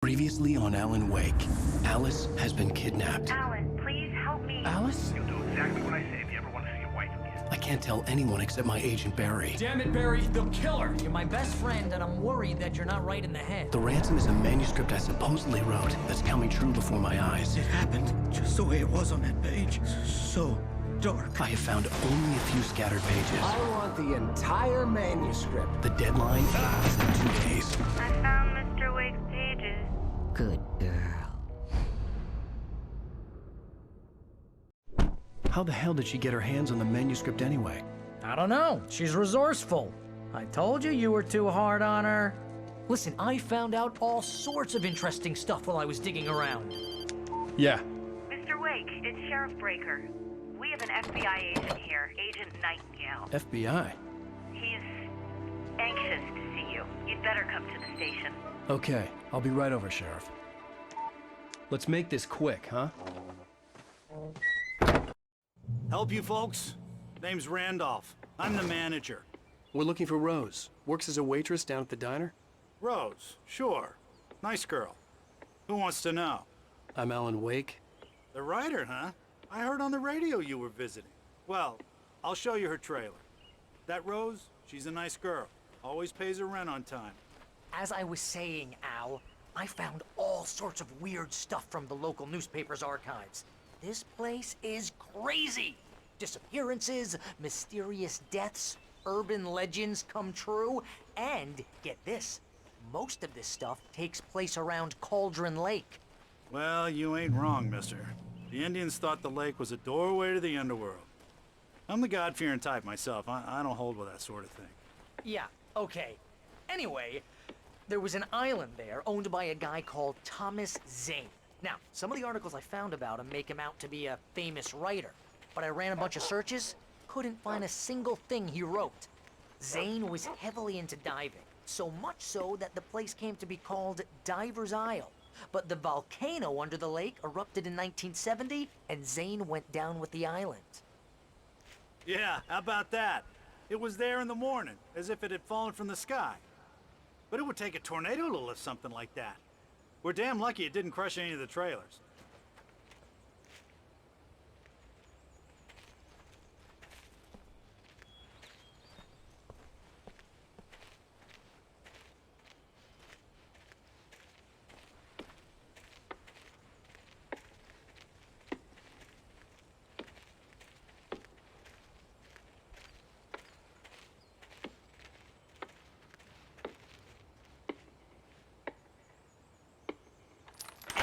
Previously on Alan Wake, Alice has been kidnapped. Alan, please help me. Alice? You'll do exactly what I say if you ever want to see your wife again. I can't tell anyone except my agent Barry. Damn it, Barry, they'll kill her! You're my best friend, and I'm worried that you're not right in the head. The ransom is a manuscript I supposedly wrote that's coming true before my eyes. It happened just the way it was on that page. So dark. I have found only a few scattered pages. I want the entire manuscript. The deadline is in 2 days. I found Mr. Wake's pages. Good girl. How the hell did she get her hands on the manuscript anyway? I don't know. She's resourceful. I told you were too hard on her. Listen, I found out all sorts of interesting stuff while I was digging around. Yeah. Mr. Wake, it's Sheriff Breaker. We have an FBI agent here, Agent Nightingale. FBI? He's anxious to see you. You'd better come to the station. Okay, I'll be right over, Sheriff. Let's make this quick, huh? Help you folks? Name's Randolph. I'm the manager. We're looking for Rose. Works as a waitress down at the diner. Rose, sure. Nice girl. Who wants to know? I'm Alan Wake. The writer, huh? I heard on the radio you were visiting. Well, I'll show you her trailer. That Rose, she's a nice girl. Always pays her rent on time. As I was saying, Al, I found all sorts of weird stuff from the local newspaper's archives. This place is crazy. Disappearances, mysterious deaths, urban legends come true, and get this, most of this stuff takes place around Cauldron Lake. Well, you ain't wrong, mister. The Indians thought the lake was a doorway to the underworld. I'm the God-fearing type myself. I don't hold with that sort of thing. Yeah, okay. Anyway, there was an island there owned by a guy called Thomas Zane. Now, some of the articles I found about him make him out to be a famous writer, but I ran a bunch of searches, couldn't find a single thing he wrote. Zane was heavily into diving, so much so that the place came to be called Diver's Isle. But the volcano under the lake erupted in 1970, and Zane went down with the island. Yeah, how about that? It was there in the morning, as if it had fallen from the sky. But it would take a tornado to lift something like that. We're damn lucky it didn't crush any of the trailers.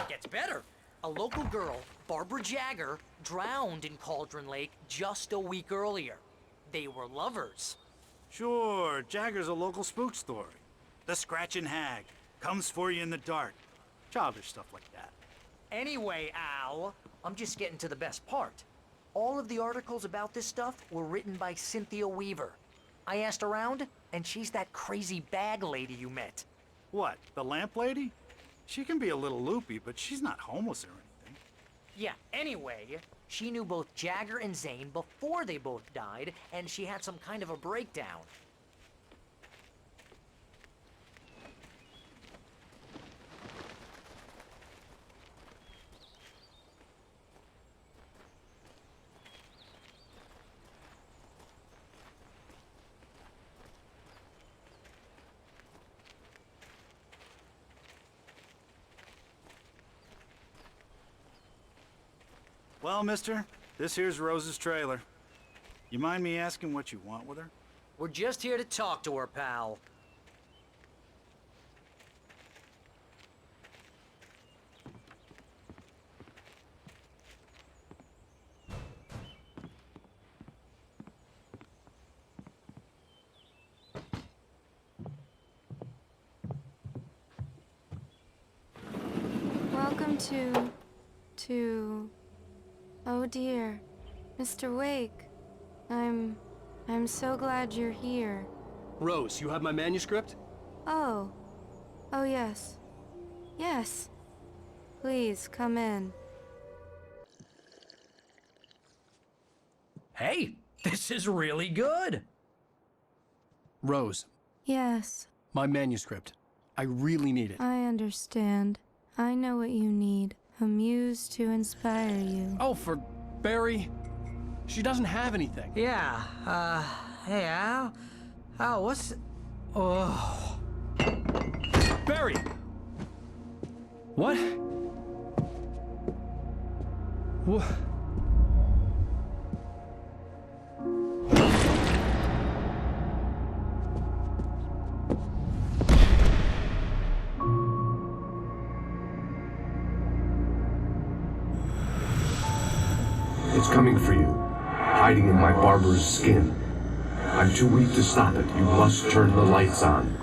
Gets better. A local girl, Barbara Jagger, drowned in Cauldron Lake just a week earlier. They were lovers. Sure, Jagger's a local spook story. The Scratching Hag comes for you in the dark. Childish stuff like that. Anyway, Al, I'm just getting to the best part. All of the articles about this stuff were written by Cynthia Weaver. I asked around, and she's that crazy bag lady you met. What, the lamp lady? She can be a little loopy, but she's not homeless or anything. Yeah, anyway, she knew both Jagger and Zane before they both died, and she had some kind of a breakdown. Well, mister, this here's Rose's trailer. You mind me asking what you want with her? We're just here to talk to her, pal. Welcome to... Oh dear, Mr. Wake. I'm so glad you're here. Rose, you have my manuscript? Oh. Oh yes. Yes. Please, come in. Hey, this is really good. Rose, Yes, my manuscript. I really need it. I understand. I know what you need. A muse to inspire you. Oh, for Barry. She doesn't have anything. Yeah, hey, Al? Al, what's... Oh... Barry! What? What? It's coming for you, hiding in my barber's skin. I'm too weak to stop it. You must turn the lights on.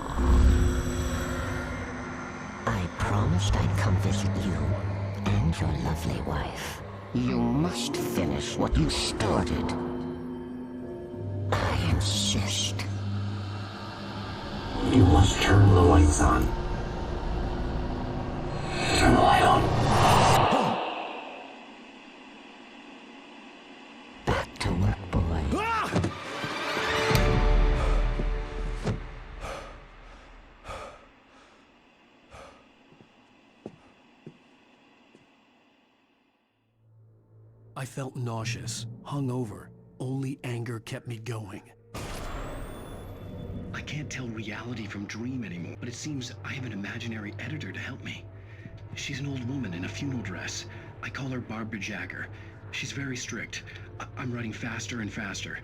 I promised I'd come visit you and your lovely wife. You must finish what you started. I insist. You must turn the lights on. Turn the light on. Back to work, boy. I felt nauseous, hungover. Only anger kept me going. I can't tell reality from dream anymore, but it seems I have an imaginary editor to help me. She's an old woman in a funeral dress. I call her Barbara Jagger. She's very strict. I'm writing faster and faster.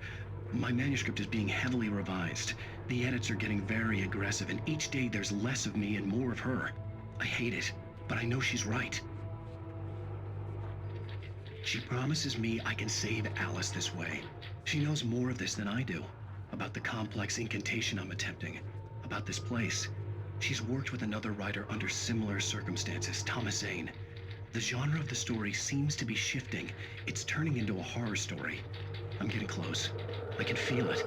My manuscript is being heavily revised. The edits are getting very aggressive, and each day there's less of me and more of her. I hate it, but I know she's right. She promises me I can save Alice this way. She knows more of this than I do. About the complex incantation I'm attempting. About this place. She's worked with another writer under similar circumstances, Thomas Zane. The genre of the story seems to be shifting. It's turning into a horror story. I'm getting close. I can feel it.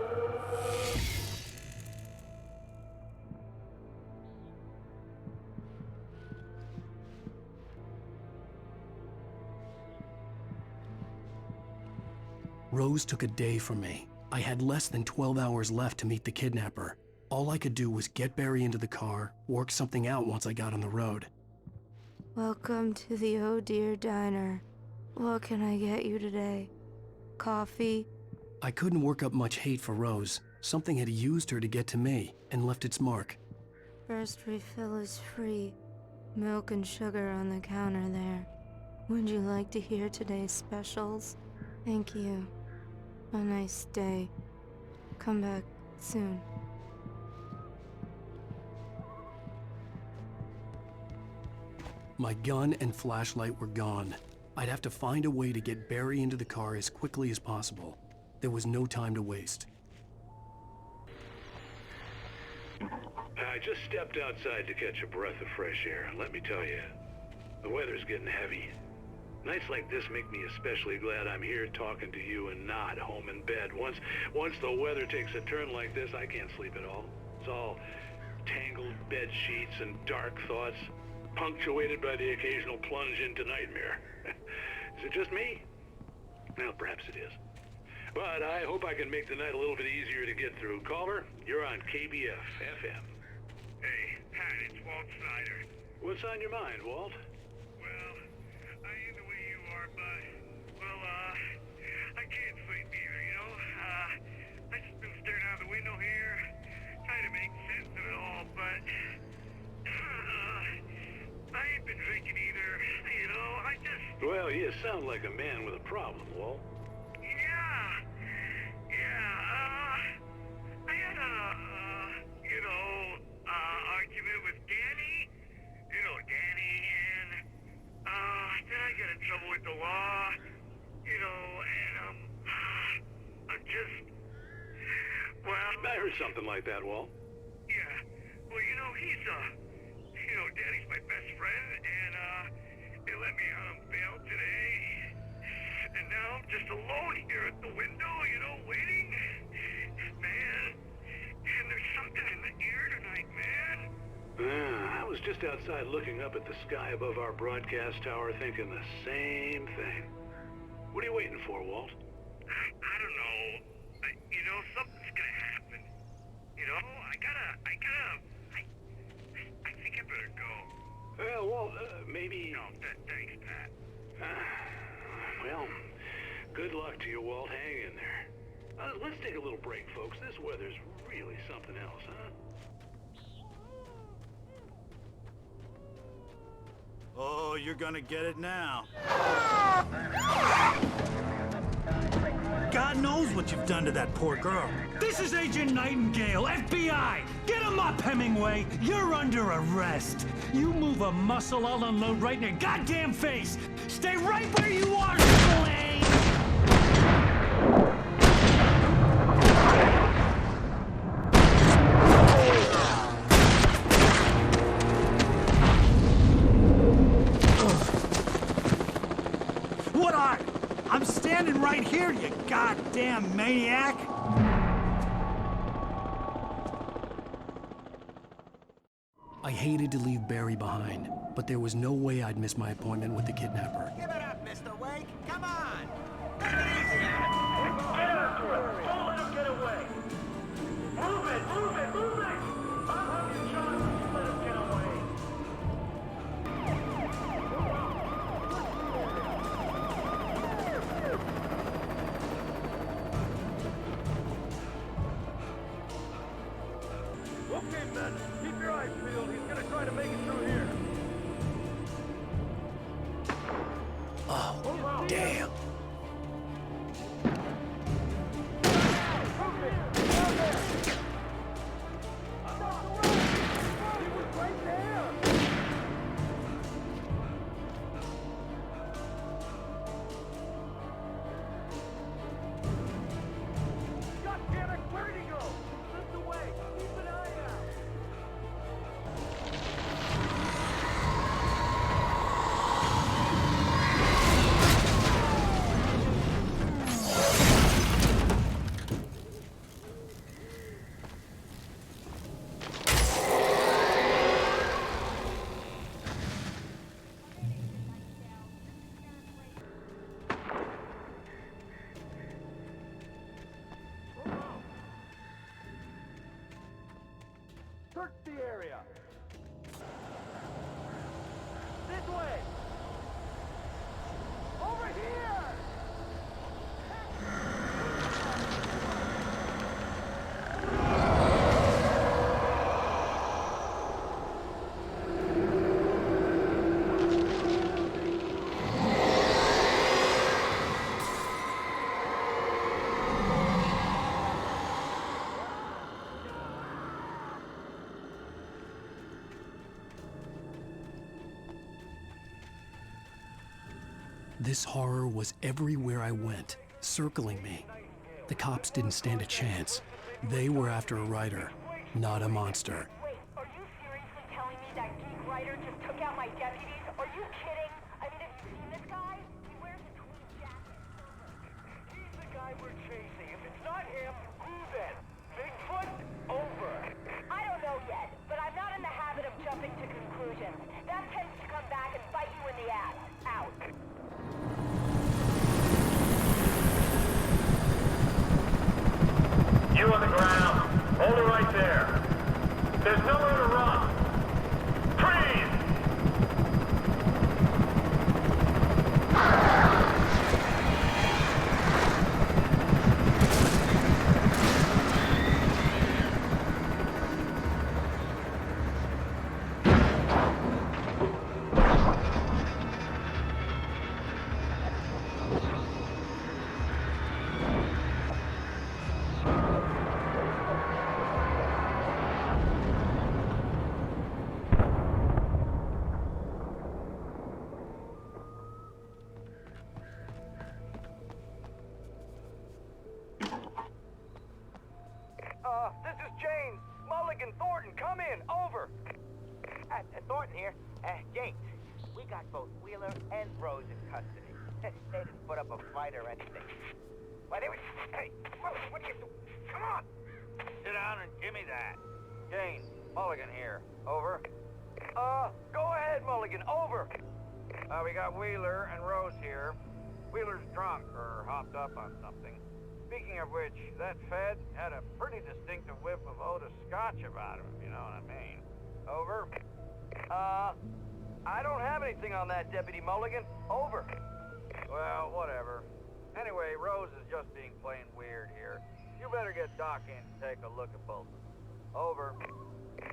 Rose took a day from me. I had less than 12 hours left to meet the kidnapper. All I could do was get Barry into the car, work something out once I got on the road. Welcome to the Oh Dear Diner. What can I get you today? Coffee? I couldn't work up much hate for Rose. Something had used her to get to me and left its mark. First refill is free. Milk and sugar on the counter there. Would you like to hear today's specials? Thank you. A nice day. Come back soon. My gun and flashlight were gone. I'd have to find a way to get Barry into the car as quickly as possible. There was no time to waste. I just stepped outside to catch a breath of fresh air. Let me tell you, the weather's getting heavy. Nights like this make me especially glad I'm here talking to you and not home in bed. Once the weather takes a turn like this, I can't sleep at all. It's all tangled bed sheets and dark thoughts, punctuated by the occasional plunge into nightmare. Is it just me? Well, perhaps it is. But I hope I can make the night a little bit easier to get through. Caller, you're on KBF FM. Hey, Pat, it's Walt Snyder. What's on your mind, Walt? Well, I am the way you are, but, well, I can't sleep either, you know? I just been staring out the window here, trying to make sense of it all, but, I ain't been drinking either, you know? I just... Well, you sound like a man with a problem, Walt. I had argument with Danny, Danny, and, then I got in trouble with the law, and, I'm just, well... I heard something like that, Walt. Yeah, well, he's, Danny's my best friend, and, they let me out on bail today, and now I'm just alone here at the window, waiting, man, and there's something in the air tonight, man. I was just outside looking up at the sky above our broadcast tower thinking the same thing. What are you waiting for, Walt? I don't know. Something's gonna happen. I think I better go. Well, maybe... No, thanks, Pat. Well, good luck to you, Walt. Hang in there. Let's take a little break, folks. This weather's really something else, huh? Oh, you're gonna get it now. God knows what you've done to that poor girl. This is Agent Nightingale, FBI! Get him up, Hemingway! You're under arrest! You move a muscle, I'll unload right in your goddamn face! Stay right where you are, Blaine! What are? I'm standing right here, you goddamn maniac! I hated to leave Barry behind, but there was no way I'd miss my appointment with the kidnapper. Give it up, Mr. Wake. Come on. Take it easy on him. Get after him! Don't let him get away! Move it! Move it! Move it! I'll have you shot if you let him get away! Okay, men. Keep your eyes peeled. He's gonna try to make it through here. Oh, damn. God damn it! Where'd he go? Slipped away. Keep an eye out. Search the area. This way. Over here. This horror was everywhere I went, circling me. The cops didn't stand a chance. They were after a writer, not a monster. Wait, are you seriously telling me that geek writer just took out my deputies? Are you kidding? I mean, have you seen this guy? He wears a tweed jacket. He's the guy we're chasing. If it's not him, who then? Bigfoot? Over. I don't know yet, but I'm not in the habit of jumping to conclusions. That tends to come back and bite you in the ass. Out. You on the ground. Hold it right there. There's nowhere to run. Freeze! This is James. Mulligan, Thornton, come in. Over. Thornton here. James, we got both Wheeler and Rose in custody. They didn't put up a fight or anything. Why, they were... Hey, what are you doing? Come on! Sit down and give me that. James, Mulligan here. Over. Go ahead, Mulligan. Over. We got Wheeler and Rose here. Wheeler's drunk or hopped up on something. Speaking of which, that Fed had a pretty distinctive whiff of Otis Scotch about him, if you know what I mean. Over. I don't have anything on that, Deputy Mulligan. Over. Well, whatever. Anyway, Rose is just being plain weird here. You better get Doc in to take a look at both of them. Over.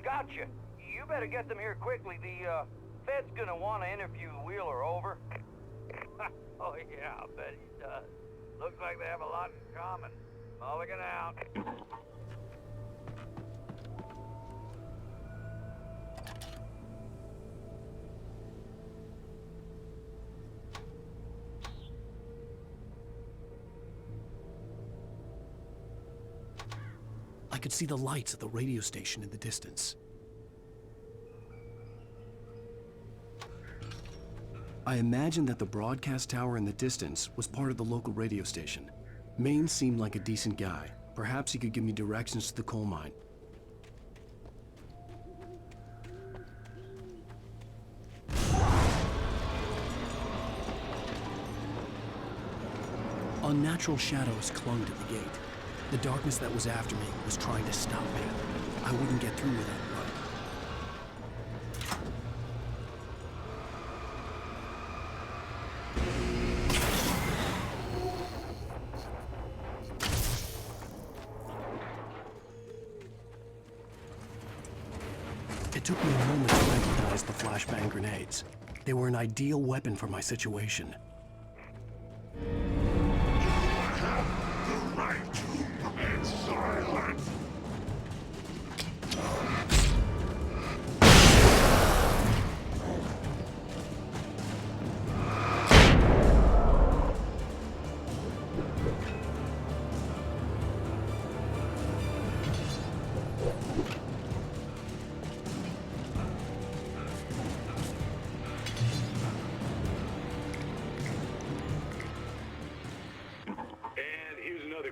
Gotcha. You better get them here quickly. The, Fed's gonna want to interview Wheeler. Over. Oh, yeah, I'll bet he does. Looks like they have a lot in common. Mulligan out. I could see the lights of the radio station in the distance. I imagined that the broadcast tower in the distance was part of the local radio station. Maine seemed like a decent guy. Perhaps he could give me directions to the coal mine. Unnatural shadows clung to the gate. The darkness that was after me was trying to stop me. I wouldn't get through without running. It took me a moment to recognize the flashbang grenades. They were an ideal weapon for my situation.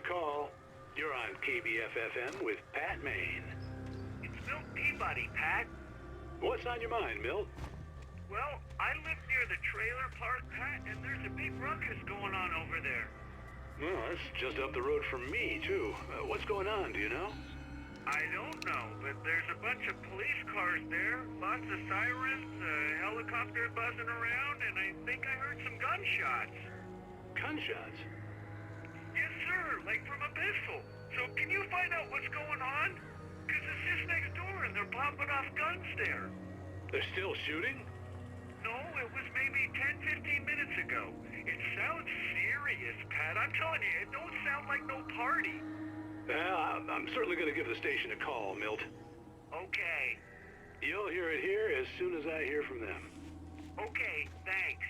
Call. You're on KBFFM with Pat Maine. It's Milt Peabody, Pat. What's on your mind, Milt? Well, I live near the trailer park, Pat, and there's a big ruckus going on over there. Well, that's just up the road from me, too. What's going on, do you know? I don't know, but there's a bunch of police cars there, lots of sirens, a helicopter buzzing around, and I think I heard some gunshots. Gunshots? Yes, sir, like from a pistol. So can you find out what's going on? Because it's just next door and they're popping off guns there. They're still shooting? No, it was maybe 10, 15 minutes ago. It sounds serious, Pat. I'm telling you, it don't sound like no party. Well, I'm certainly going to give the station a call, Milt. Okay. You'll hear it here as soon as I hear from them. Okay, thanks.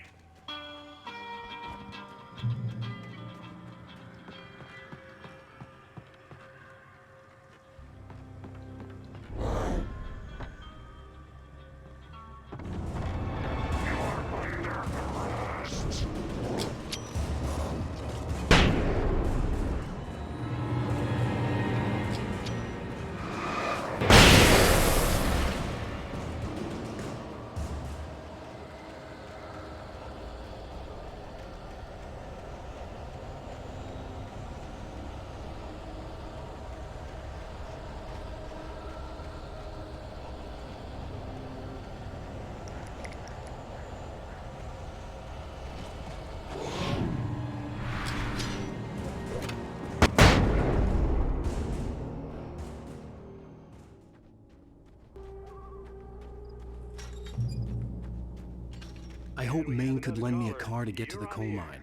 I hope Maine could lend me a car to get to the coal mine.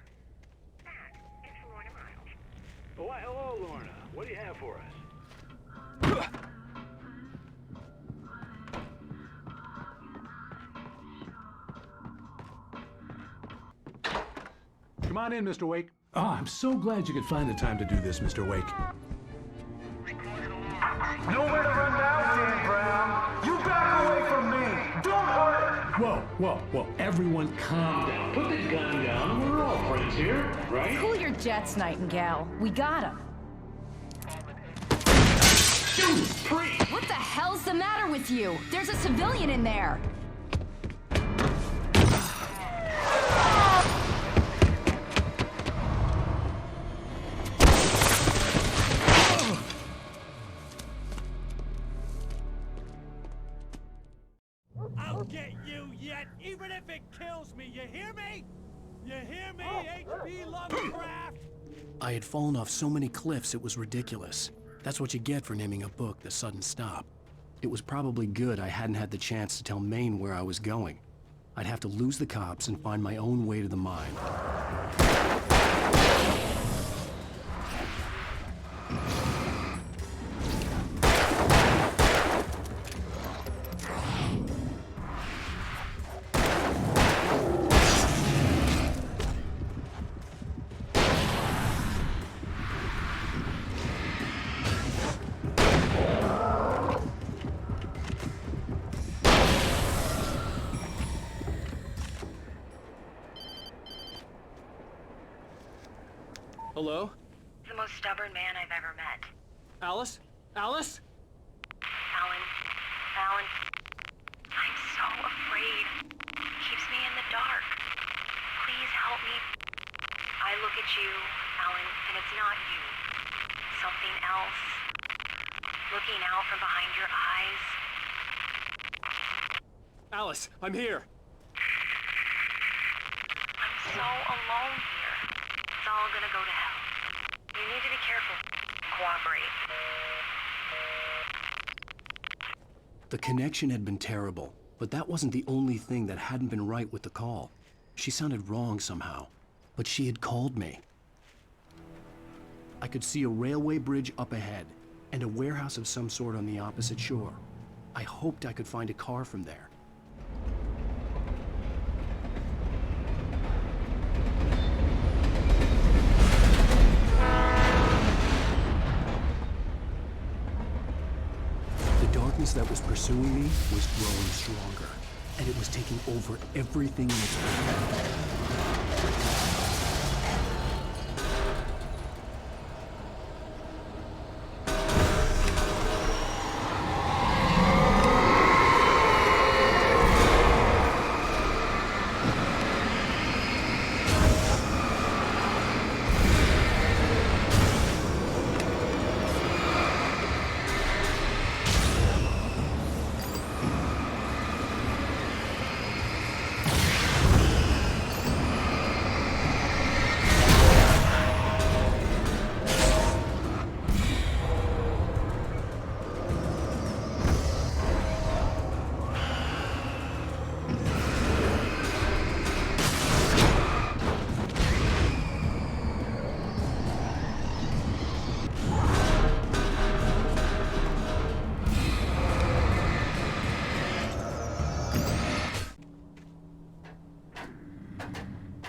Why, hello, Lorna. What do you have for us? Come on in, Mr. Wake. Oh, I'm so glad you could find the time to do this, Mr. Wake. Nowhere to run now, Dan Brown. You back away from me. Don't hurt her. Whoa. Everyone calm down. Put the gun down. We're all friends here, right? Cool your jets, Nightingale. We got him. What the hell's the matter with you? There's a civilian in there. I'll get you yet, even calls me, you hear me? You hear me, H.P. Lovecraft? I had fallen off so many cliffs it was ridiculous. That's what you get for naming a book The Sudden Stop. It was probably good I hadn't had the chance to tell Maine where I was going. I'd have to lose the cops and find my own way to the mine. Hello? The most stubborn man I've ever met. Alice? Alice? Alan. Alan. I'm so afraid. He keeps me in the dark. Please help me. I look at you, Alan, and it's not you. Something else. Looking out from behind your eyes. Alice, I'm here. I'm so alone here. It's all gonna go to hell. You need to be careful. Cooperate. The connection had been terrible, but that wasn't the only thing that hadn't been right with the call. She sounded wrong somehow, but she had called me. I could see a railway bridge up ahead and a warehouse of some sort on the opposite shore. I hoped I could find a car from there. The darkness that was pursuing me was growing stronger, and it was taking over everything in its path.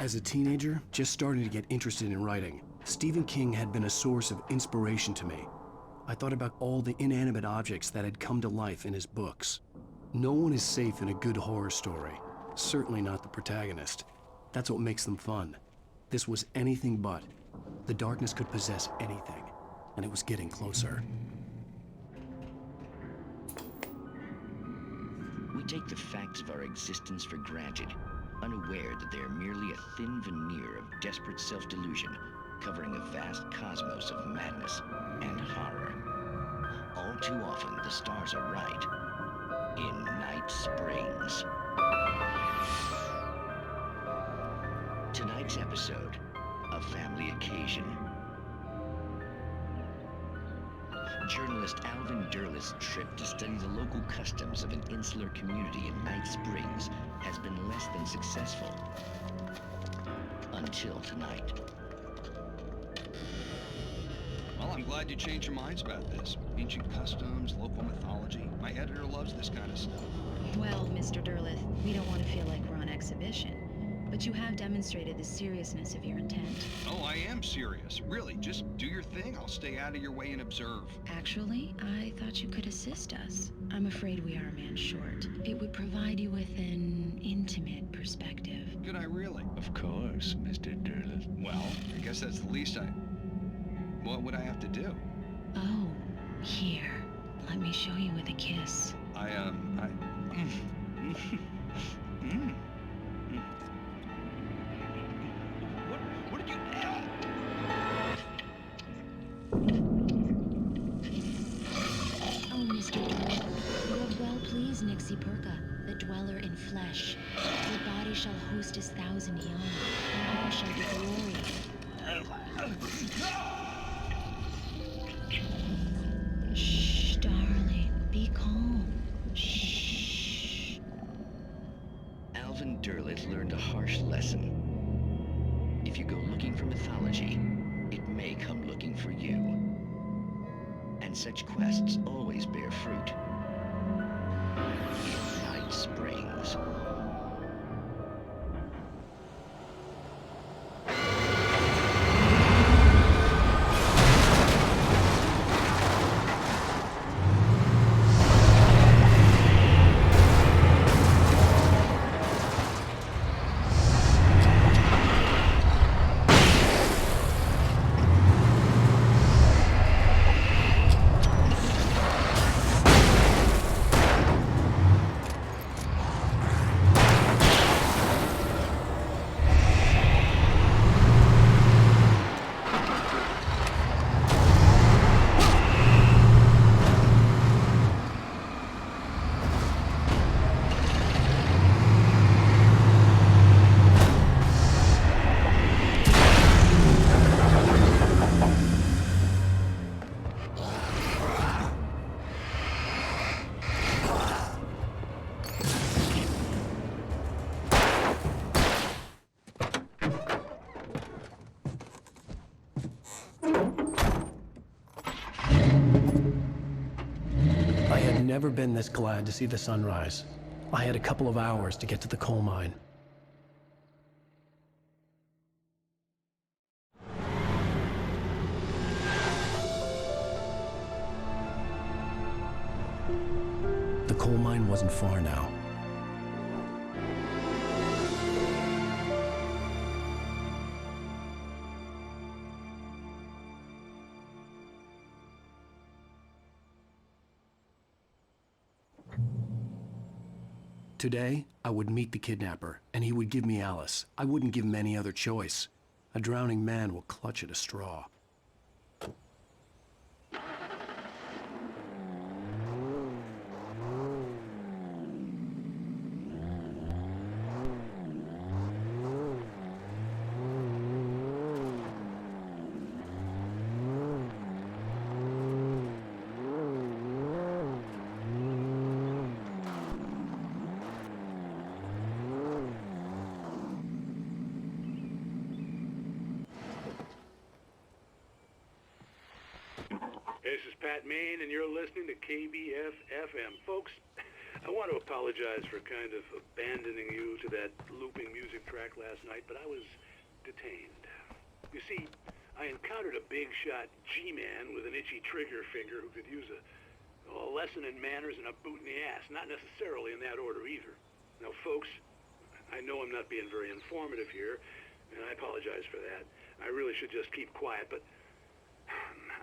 As a teenager, just starting to get interested in writing, Stephen King had been a source of inspiration to me. I thought about all the inanimate objects that had come to life in his books. No one is safe in a good horror story, certainly not the protagonist. That's what makes them fun. This was anything but. The darkness could possess anything, and it was getting closer. We take the facts of our existence for granted, unaware that they are merely a thin veneer of desperate self-delusion covering a vast cosmos of madness and horror. All too often, the stars are right in Night Springs. Tonight's episode, A Family Occasion. Journalist Alvin Derlis' trip to study the local customs of an insular community in Night Springs has been less than successful. Until tonight. Well, I'm glad you changed your minds about this. Ancient customs, local mythology. My editor loves this kind of stuff. Well, Mr. Derlith, we don't want to feel like we're on exhibition. But you have demonstrated the seriousness of your intent. Oh, I am serious. Really, just do your thing. I'll stay out of your way and observe. Actually, I thought you could assist us. I'm afraid we are a man short. It would provide you with an intimate perspective. Could I really? Of course, Mr. Derlith. Well, I guess that's the least What would I have to do? Oh, here. Let me show you with a kiss. What did you... Oh, Mr. Derlith, you have well pleased Nixie Perka, the dweller in flesh. Your body shall host 1,000 young, and all shall be glory. Shh, darling, be calm. Shh. Alvin Derleth learned a harsh lesson. If you go looking for mythology, it may come looking for you. And such quests always bear fruit. In Night Springs. Never been this glad to see the sunrise. I had a couple of hours to get to the coal mine. The coal mine wasn't far now. Today, I would meet the kidnapper, and he would give me Alice. I wouldn't give him any other choice. A drowning man will clutch at a straw. This is Pat Main, and you're listening to KBF-FM. Folks, I want to apologize for kind of abandoning you to that looping music track last night, but I was detained. You see, I encountered a big-shot G-man with an itchy trigger finger who could use a lesson in manners and a boot in the ass. Not necessarily in that order, either. Now, folks, I know I'm not being very informative here, and I apologize for that. I really should just keep quiet, but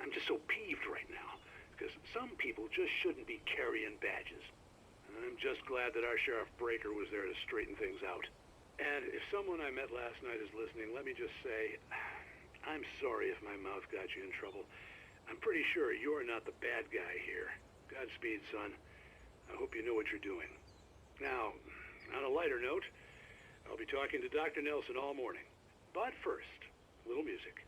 I'm just so peeved right now, because some people just shouldn't be carrying badges. And I'm just glad that our Sheriff Breaker was there to straighten things out. And if someone I met last night is listening, let me just say, I'm sorry if my mouth got you in trouble. I'm pretty sure you're not the bad guy here. Godspeed, son. I hope you know what you're doing. Now, on a lighter note, I'll be talking to Dr. Nelson all morning. But first, a little music.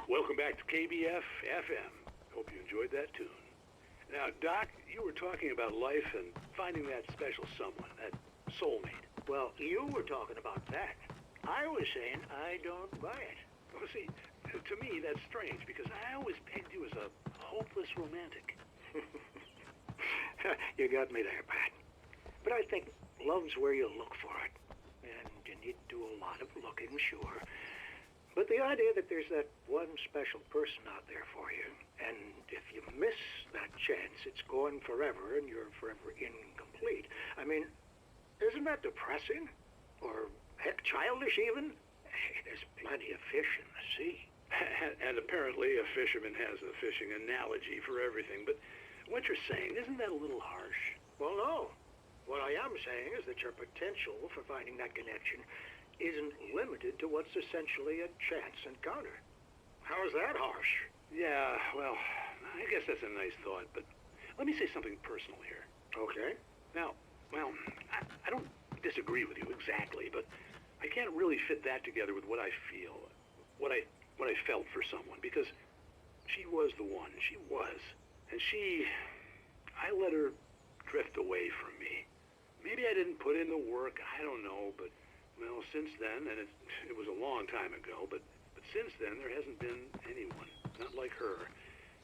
Welcome back to KBF-FM. Hope you enjoyed that tune. Now, Doc, you were talking about life and finding that special someone, that soulmate. Well, you were talking about that. I was saying I don't buy it. Well, see, to me, that's strange, because I always pegged you as a hopeless romantic. You got me there, Pat. But I think love's where you look for it. And you need to do a lot of looking, sure. But the idea that there's that one special person out there for you, and if you miss that chance, it's gone forever and you're forever incomplete. I mean, isn't that depressing? Or, heck, childish even? Hey, there's plenty of fish in the sea. And apparently a fisherman has a fishing analogy for everything, but what you're saying, isn't that a little harsh? Well, no. What I am saying is that your potential for finding that connection isn't limited to what's essentially a chance encounter. How is that harsh? Yeah, well, I guess that's a nice thought, but let me say something personal here. Okay. Now, well, I don't disagree with you exactly, but I can't really fit that together with what I feel, what I felt for someone, because she was the one. She was. And I let her drift away from me. Maybe I didn't put in the work, I don't know, but, well, since then, and it was a long time ago, but since then, there hasn't been anyone, not like her.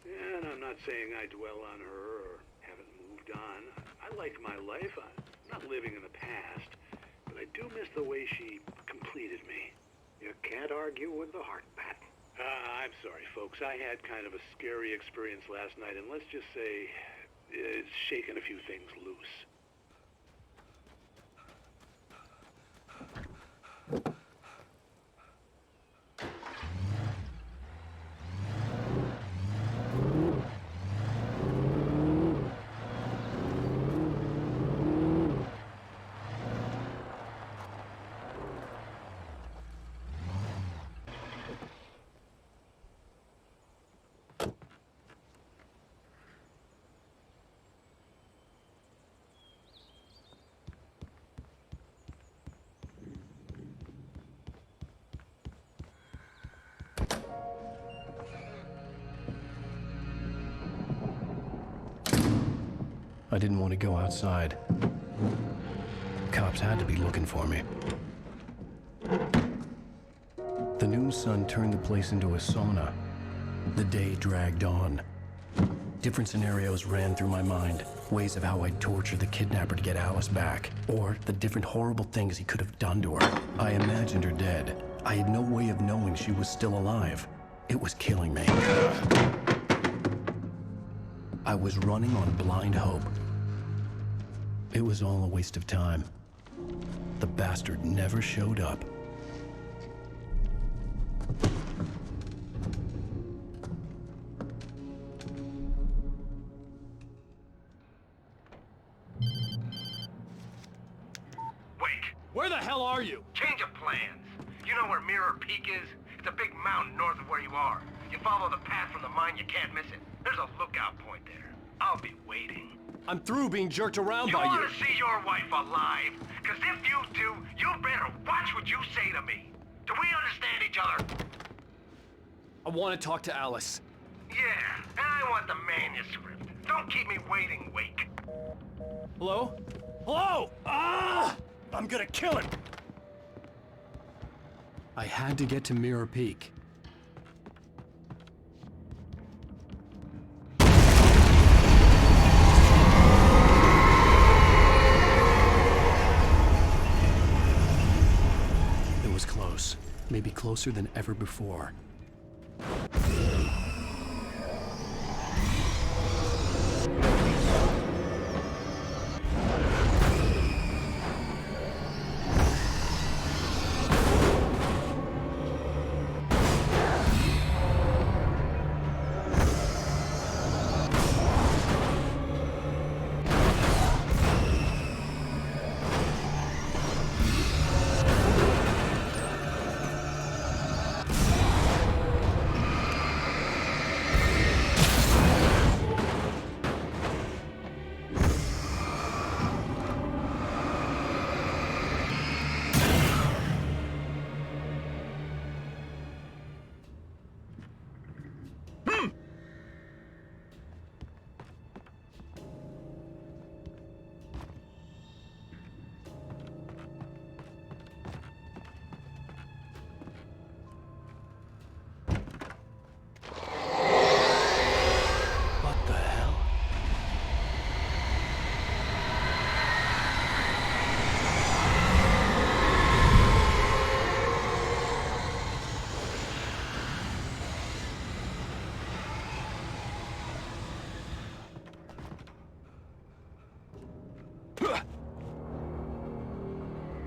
And I'm not saying I dwell on her or haven't moved on. I like my life. I'm not living in the past, but I do miss the way she completed me. You can't argue with the heart, Pat. I'm sorry, folks. I had kind of a scary experience last night, and let's just say it's shaken a few things loose. I didn't want to go outside. Cops had to be looking for me. The noon sun turned the place into a sauna. The day dragged on. Different scenarios ran through my mind. Ways of how I'd torture the kidnapper to get Alice back. Or the different horrible things he could have done to her. I imagined her dead. I had no way of knowing she was still alive. It was killing me. I was running on blind hope. It was all a waste of time. The bastard never showed up. Wake! Where the hell are you? Change of plans. You know where Mirror Peak is? It's a big mountain north of where you are. You follow the path from the mine, you can't miss it. There's a lookout point there. I'll be waiting. I'm through being jerked around by you. You want to see your wife alive? Because if you do, you better watch what you say to me. Do we understand each other? I want to talk to Alice. Yeah, and I want the manuscript. Don't keep me waiting, Wake. Hello? Hello! Ah! I'm gonna kill him! I had to get to Mirror Peak. It was close. Maybe closer than ever before.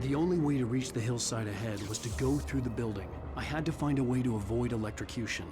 The only way to reach the hillside ahead was to go through the building. I had to find a way to avoid electrocution.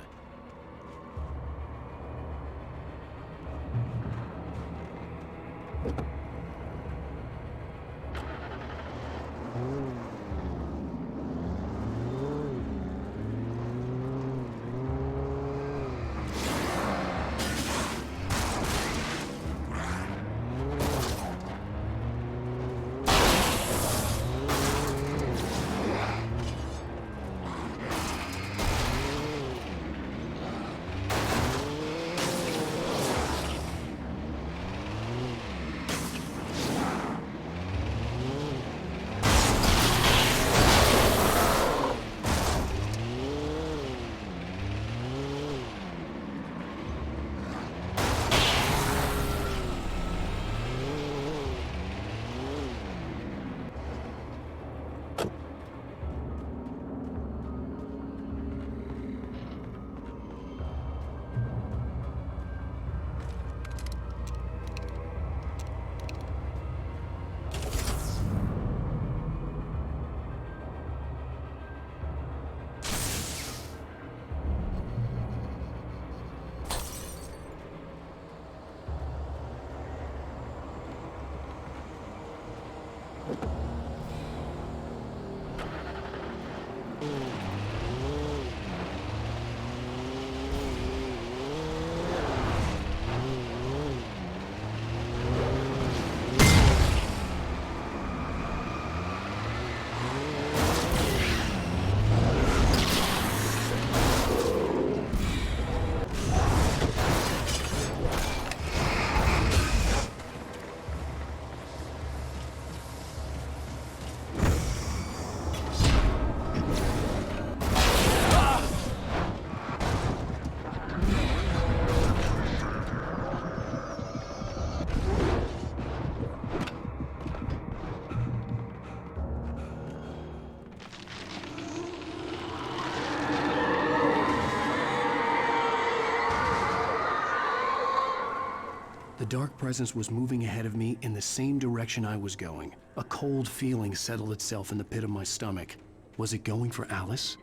The dark presence was moving ahead of me in the same direction I was going. A cold feeling settled itself in the pit of my stomach. Was it going for Alice?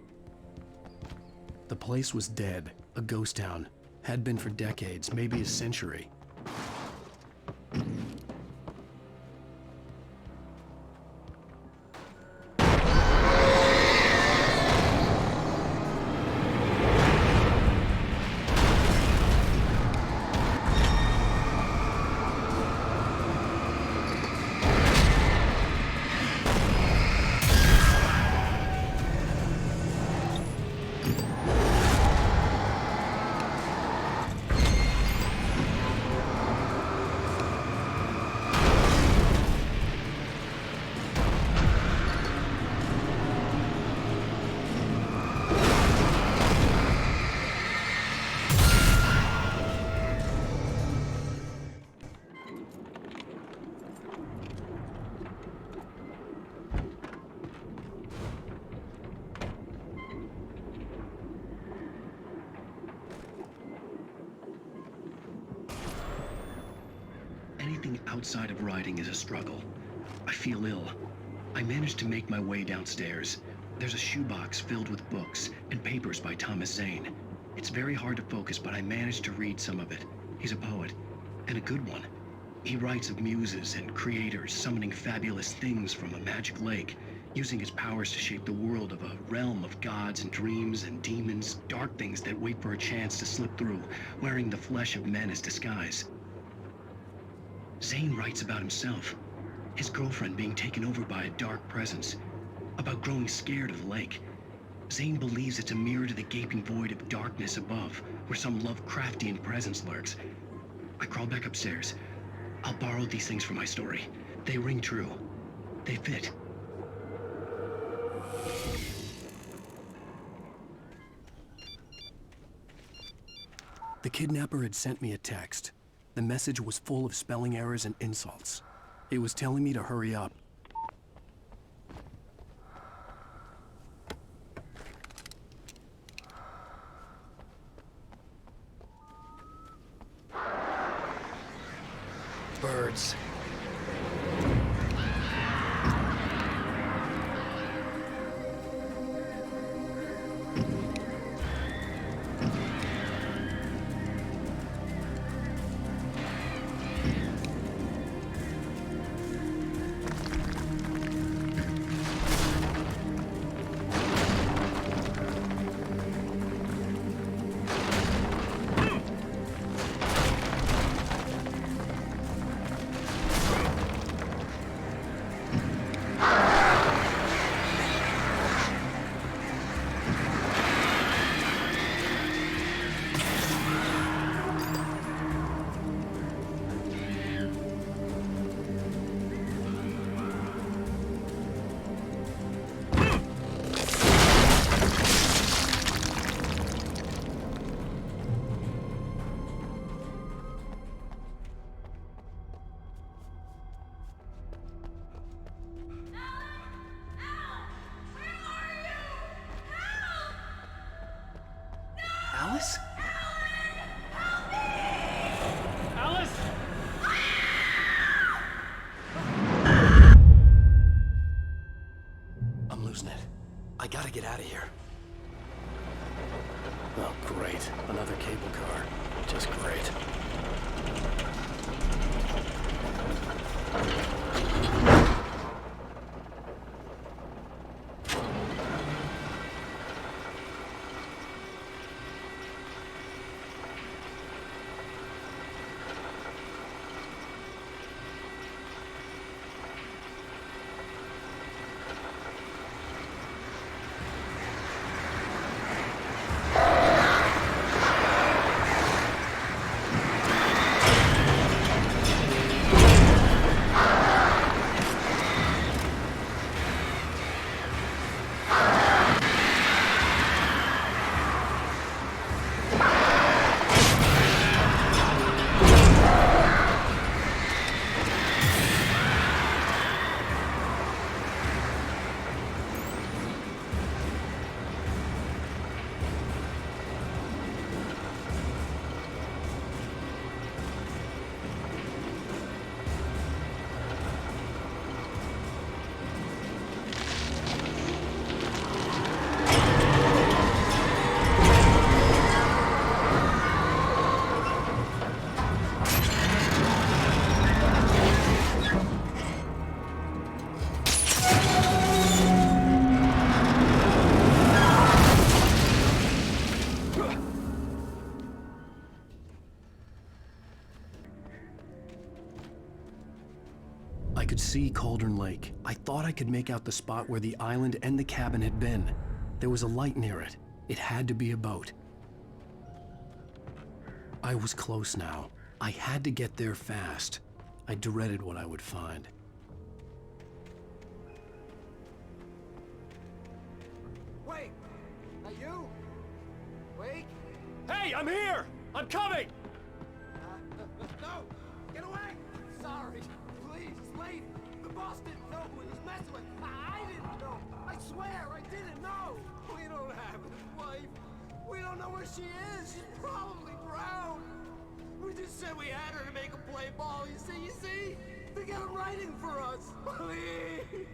The place was dead, a ghost town. Had been for decades, maybe a century. Anything outside of writing is a struggle. I feel ill. I managed to make my way downstairs. There's a shoebox filled with books and papers by Thomas Zane. It's very hard to focus, but I managed to read some of it. He's a poet, and a good one. He writes of muses and creators summoning fabulous things from a magic lake, using his powers to shape the world of a realm of gods and dreams and demons, dark things that wait for a chance to slip through, wearing the flesh of men as disguise. Zane writes about himself, his girlfriend being taken over by a dark presence, about growing scared of the lake. Zane believes it's a mirror to the gaping void of darkness above, where some Lovecraftian presence lurks. I crawl back upstairs. I'll borrow these things for my story. They ring true. They fit. The kidnapper had sent me a text. The message was full of spelling errors and insults. It was telling me to hurry up. Birds. Alice? Alice! I'm losing it. I gotta get out of here. Oh, great. Another cable car. Just great. I could see Cauldron Lake. I thought I could make out the spot where the island and the cabin had been. There was a light near it. It had to be a boat. I was close now. I had to get there fast. I dreaded what I would find. Wait! Are you? Wait! Hey, I'm here! I'm coming! No! Get away! Sorry. Please, wait! The boss didn't know who he was messing with. I didn't know. I swear, I didn't know. We don't have his wife. We don't know where she is. She's probably drowned. We just said we had her to make him play ball. You see? They got him writing for us. Please!